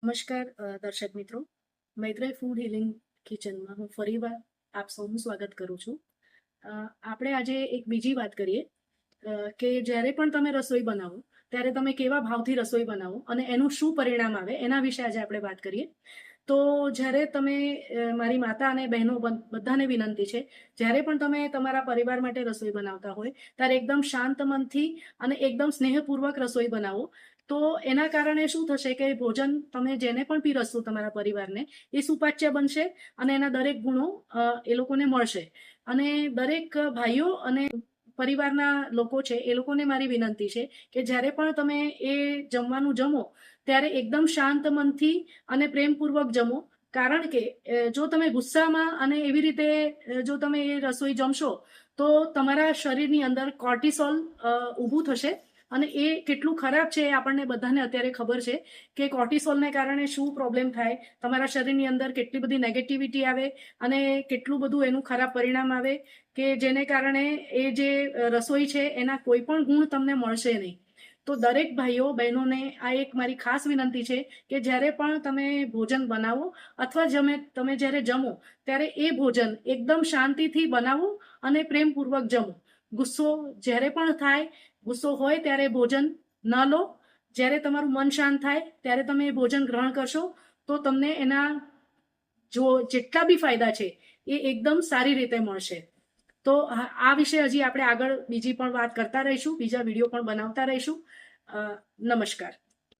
નમસ્કાર દર્શક મિત્રો, મૈત્રેય ફૂડ હીલિંગ કિચનમાં હું ફરીવાર આપ સૌનું સ્વાગત કરું છું. આપણે આજે એક બીજી વાત કરીએ કે જ્યારે પણ તમે રસોઈ બનાવો ત્યારે તમે કેવા ભાવથી રસોઈ બનાવો અને એનું શું પરિણામ આવે એના વિશે આજે આપણે વાત કરીએ. તો જ્યારે તમે મારી માતા અને બહેનો બધાને વિનંતી છે, જ્યારે પણ તમે તમારા પરિવાર માટે રસોઈ બનાવતા હોય ત્યારે એકદમ શાંત મનથી અને એકદમ સ્નેહપૂર્વક રસોઈ બનાવો. તો એના કારણે શું થશે કે ભોજન તમે જેને પણ પીરસશો તમારા પરિવારને એ સુપાચ્ય બનશે અને એના દરેક ગુણો એ લોકોને મળશે. અને દરેક ભાઈઓ અને પરિવારના લોકો છે એ લોકોને મારી વિનંતી છે કે જ્યારે પણ તમે એ જમવાનું જમો ત્યારે એકદમ શાંત મનથી અને પ્રેમપૂર્વક જમો. કારણ કે જો તમે ગુસ્સામાં અને એવી રીતે જો તમે એ રસોઈ જમશો તો તમારા શરીરની અંદર કોર્ટિસોલ ઊભું થશે. અને એ કેટલું ખરાબ છે એ આપણને બધાને અત્યારે ખબર છે કે કોર્ટિસોલને કારણે શું પ્રોબ્લેમ થાય, તમારા શરીરની અંદર કેટલી બધી નેગેટિવિટી આવે અને કેટલું બધું એનું ખરાબ પરિણામ આવે કે જેને કારણે એ જે રસોઈ છે એના કોઈ પણ ગુણ તમને મળશે નહીં. તો દરેક ભાઈઓ બહેનોને આ એક મારી ખાસ વિનંતી છે કે જ્યારે પણ તમે ભોજન બનાવો અથવા તમે જ્યારે જમો ત્યારે એ ભોજન એકદમ શાંતિથી બનાવો અને પ્રેમપૂર્વક જમો. ગુસ્સો જ્યારે પણ થાય, ગુસ્સો હોય ત્યારે ભોજન ન લો. જ્યારે તમારું મન શાંત થાય ત્યારે તમે ભોજન ગ્રહણ કરશો તો તમને એના જો જેટલા બી ફાયદા છે એ એકદમ સારી રીતે મળશે. તો આ વિશે હજી આપણે આગળ બીજી પણ વાત કરતા રહીશું, બીજા વિડીયો પણ બનાવતા રહીશું. નમસ્કાર.